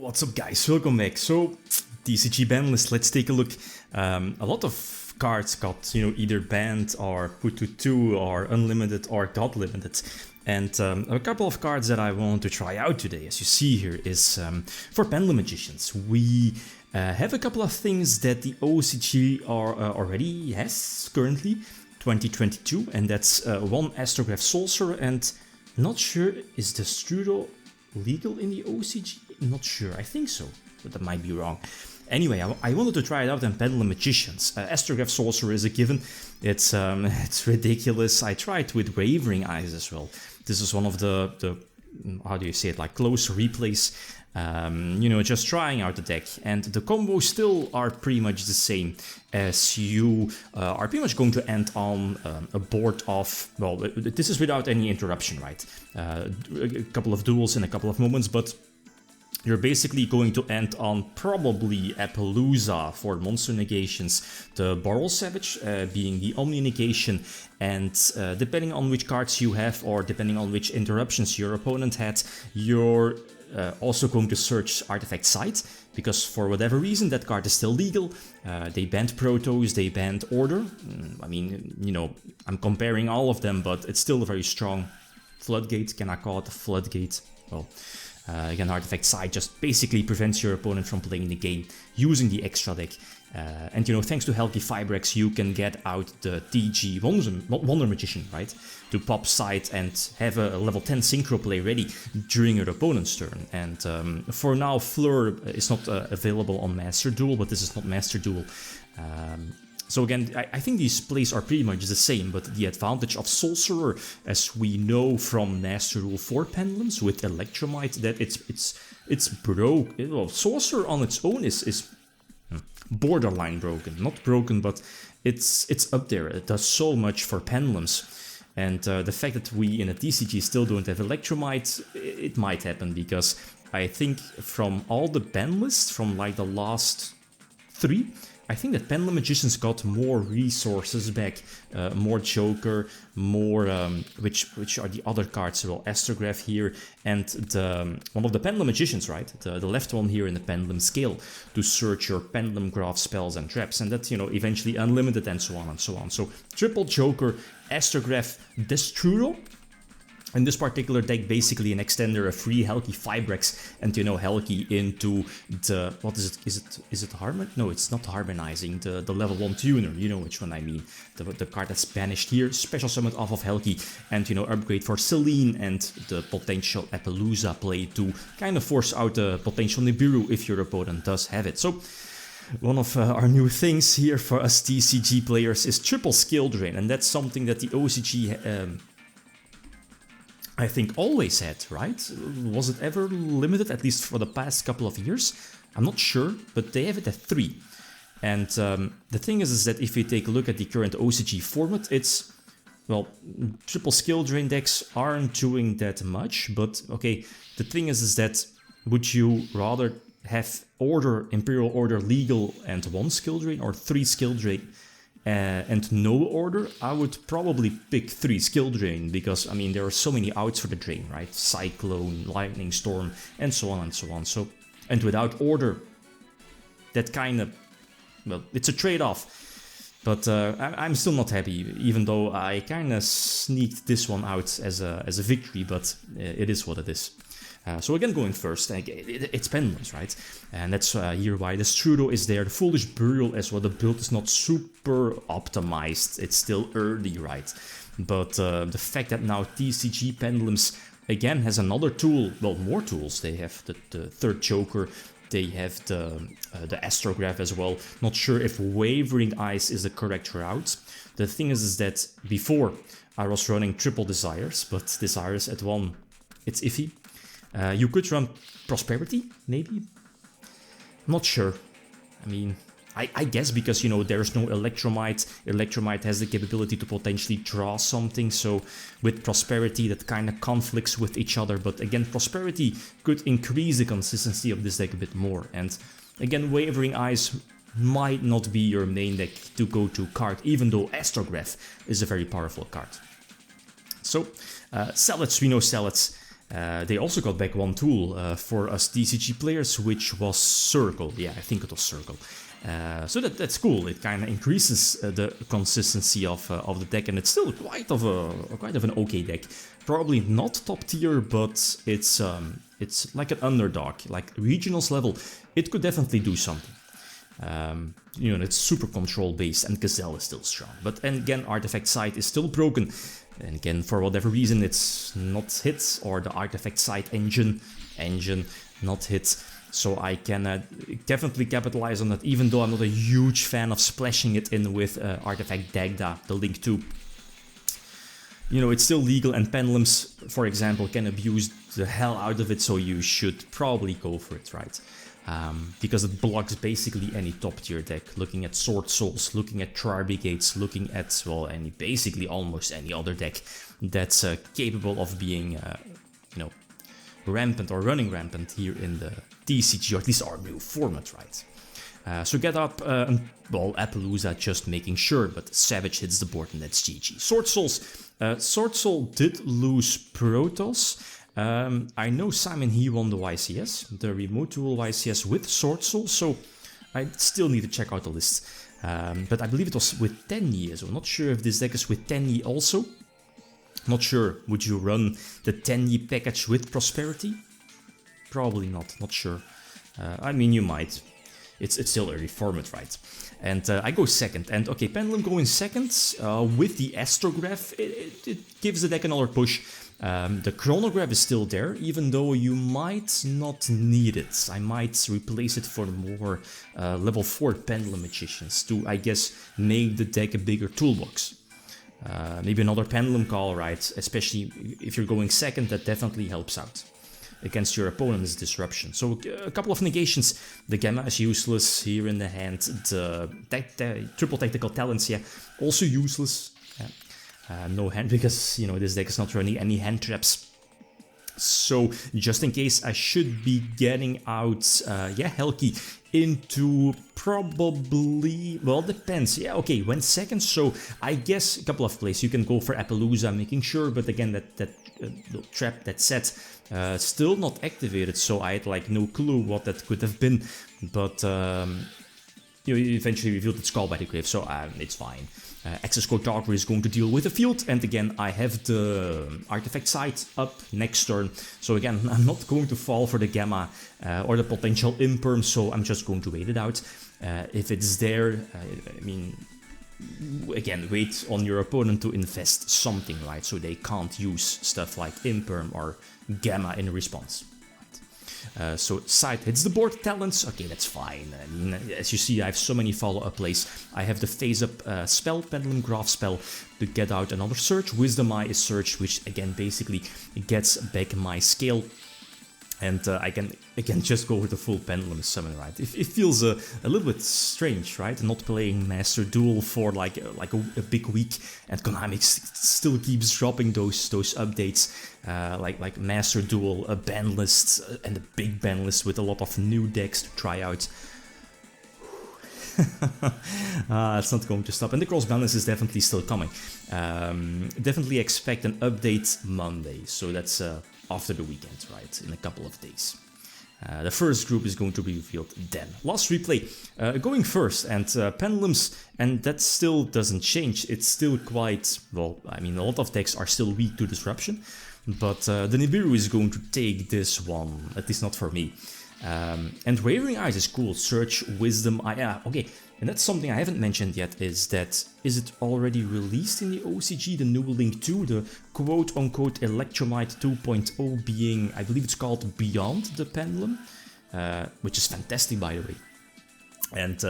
What's up guys, welcome back. So, TCG ban list, let's take a look. A lot of cards got, either banned or put to 2 or unlimited or got limited. And a couple of cards that I want to try out today, as you see here, is for Pendulum Magicians. We have a couple of things that the OCG already has currently, 2022, and that's one Astrograph Sorcerer, and not sure, is the Strudel legal in the OCG? Not sure, I think so, but that might be wrong. Anyway, I wanted to try it out on Pendulum Magicians. Astrograph Sorcerer is a given. It's ridiculous. I tried with Wavering Eyes as well. This is one of the how do you say it, like close replays. Just trying out the deck, and the combos still are pretty much the same, as you are pretty much going to end on a board of, well, this is without any interruption, right? A couple of duels in a couple of moments, but you're basically going to end on probably Appaloosa for monster negations, the Boral Savage being the Omni negation, and depending on which cards you have or depending on which interruptions your opponent had, you're also going to search Artifact Site, because for whatever reason that card is still legal. They banned Protos, they banned Order. I mean, I'm comparing all of them, but it's still a very strong Floodgate. Can I call it a Floodgate? Well, again, Artifact Site just basically prevents your opponent from playing the game using the extra deck. And thanks to Helgi Fibrex, you can get out the TG Wonder Magician, right? To pop Site and have a level 10 Synchro play ready during your opponent's turn. And for now, Fleur is not available on Master Duel, but this is not Master Duel. So again, I think these plays are pretty much the same, but the advantage of Sorcerer, as we know from Master Duel 4 Pendulums with Electromite, that it's broke. Well, Sorcerer on its own is borderline broken. Not broken, but it's up there. It does so much for Pendulums. And the fact that we in a TCG still don't have Electromite, it might happen, because I think from all the ban lists, from like the last 3, I think that Pendulum Magicians got more resources back, more Joker, more, which are the other cards, well, Astrograph here, and one of the Pendulum Magicians, right, the left one here in the Pendulum Scale, to search your Pendulum Graph spells and traps, and that, eventually unlimited and so on and so on. So, triple Joker, Astrograph, Destrudel. In this particular deck, basically an extender, a free Helgi Fibrex, and Helgi into the, what is it? Is it Harmon? No, it's not harmonizing, the level 1 tuner, you know which one I mean. The card that's banished here, special summon off of Helgi, and upgrade for Selene and the potential Appaloosa play to kind of force out the potential Nibiru if your opponent does have it. So one of our new things here for us TCG players is triple skill drain, and that's something that the OCG I think always had, right? Was it ever limited, at least for the past couple of years? I'm not sure, but they have it at 3. And the thing is that if you take a look at the current OCG format, it's, well, triple skill drain decks aren't doing that much, but okay, the thing is that would you rather have Order, Imperial Order legal and 1 skill drain, or 3 skill drain and no Order? I would probably pick 3 skill drain, because I mean there are so many outs for the drain, right? Cyclone, Lightning Storm, and so on and so on. So, and without Order, that kind of, well, it's a trade-off. But I'm still not happy, even though I kind of sneaked this one out as a victory, but it is what it is. So again, going first, it's Pendulums, right? And that's here why the Strudel is there. The Foolish Burial as well. The build is not super optimized. It's still early, right? But the fact that now TCG Pendulums again has another tool, well, more tools. They have the third Joker. They have the Astrograph as well. Not sure if Wavering Eyes is the correct route. The thing is that before I was running triple Desires, but Desires at 1, it's iffy. You could run Prosperity, maybe? I'm not sure. I mean, I guess because, there's no Electromite. Electromite has the capability to potentially draw something, so with Prosperity that kind of conflicts with each other. But again, Prosperity could increase the consistency of this deck a bit more. And again, Wavering Eyes might not be your main deck to go to card, even though Astrograph is a very powerful card. So, Salads, we know Salads. They also got back one tool for us TCG players, which was Circle. Yeah, I think it was Circle. So that's cool. It kind of increases the consistency of the deck, and it's still quite of an okay deck. Probably not top tier, but it's like an underdog, like regionals level. It could definitely do something. You know, it's super control based, and Gazelle is still strong. But and again, Artifact Site is still broken. And again, for whatever reason, it's not hit, or the Artifact Site engine not hit. So I can definitely capitalize on that, even though I'm not a huge fan of splashing it in with Artifact Dagda, the Link 2. You know, it's still legal, and Pendulums, for example, can abuse the hell out of it, so you should probably go for it, right? Because it blocks basically any top tier deck, looking at Sword Souls, looking at Tribrigates, looking at, well, basically almost any other deck that's capable of being, you know, rampant or running rampant here in the TCG, or at least our new format, right? So get up, well, Appaloosa just making sure, but Savage hits the board, and that's GG. Sword Souls. Sword Soul did lose Protoss. I know Simon, he won the YCS, the remote duel YCS with Sword Soul, so I still need to check out the list. But I believe it was with Tenyi, so I'm not sure if this deck is with Tenyi also. Not sure, would you run the Tenyi package with Prosperity? Probably not sure. I mean, you might. It's still early format, right? And I go second, and okay, Pendulum going second with the Astrograph, it gives the deck another push. The Chronograph is still there, even though you might not need it. I might replace it for the more level 4 Pendulum Magicians to, I guess, make the deck a bigger toolbox. Maybe another Pendulum Call, right? Especially if you're going second, that definitely helps out against your opponent's disruption. So a couple of negations. The Gamma is useless here in the hand. The triple tactical talents, yeah, also useless. Yeah. No hand, because, you know, this deck is not running any hand traps. So just in case, I should be getting out, yeah, Helki into probably, well, depends. Yeah, okay, went second, so I guess a couple of plays. You can go for Appaloosa, making sure, but again, that trap, that set, still not activated, so I had like no clue what that could have been, but you eventually revealed its call by the grave, so it's fine. Access Code Darker is going to deal with the field, and again I have the Artifact Site up next turn, so again I'm not going to fall for the Gamma or the potential Imperm, so I'm just going to wait it out. If it's there, I mean, again, wait on your opponent to invest something, right, so they can't use stuff like Imperm or Gamma in response. So Side hits the board, talents, okay, that's fine. I mean, as you see, I have so many follow-up plays. I have the phase-up spell, Pendulum Graph spell, to get out another search. Wisdom Eye is search, which again basically gets back my scale. And I can again just go with the full Pendulum Summon, right? It feels a little bit strange, right? Not playing Master Duel for like a big week, and Konami still keeps dropping those updates, like Master Duel, a ban list, and a big ban list with a lot of new decks to try out. It's not going to stop, and the cross balance is definitely still coming. Definitely expect an update Monday, so that's after the weekend, right, in a couple of days. The first group is going to be revealed then. Last replay, going first, and Pendulums, and that still doesn't change. It's still quite, well, I mean, a lot of decks are still weak to disruption, but the Nibiru is going to take this one, at least not for me. And Wavering Eyes is cool. Search, Wisdom, yeah, okay. And that's something I haven't mentioned yet, is it already released in the OCG, the new Link 2, the quote-unquote Electromite 2.0 being, I believe it's called Beyond the Pendulum, which is fantastic, by the way. And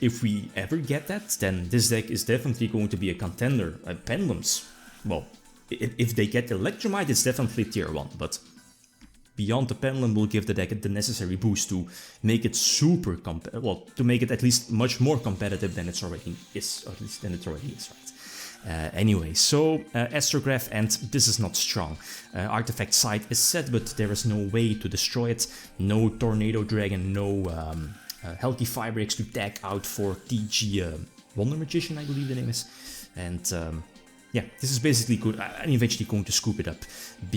if we ever get that, then this deck is definitely going to be a contender. Pendulums, well, if they get Electromite, it's definitely tier 1, but Beyond the Pendulum will give the deck the necessary boost to make it super to make it at least much more competitive than it already is, or at least than it already is, right? Anyway, so Astrograph, and this is not strong. Artifact Site is set, but there is no way to destroy it. No Tornado Dragon, no Helki Firebricks to tag out for TG Wonder Magician, I believe the name is. And yeah, yeah, this is basically good. I'm eventually going to scoop it up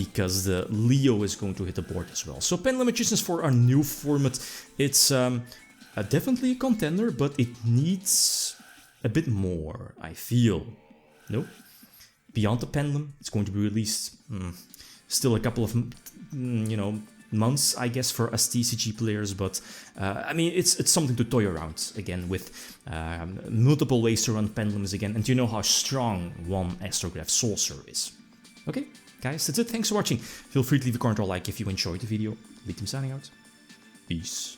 because the Leo is going to hit the board as well. So Pendulum Magicians for our new format, it's definitely a contender, but it needs a bit more, I feel. No? Beyond the Pendulum, it's going to be released still a couple of, months, I guess, for us TCG players, but I mean, it's something to toy around again with multiple ways to run pendulums again, and you know how strong one astrograph sorcerer is. Okay, guys, that's it. Thanks for watching. Feel free to leave a comment or like if you enjoyed the video. Victim signing out. Peace.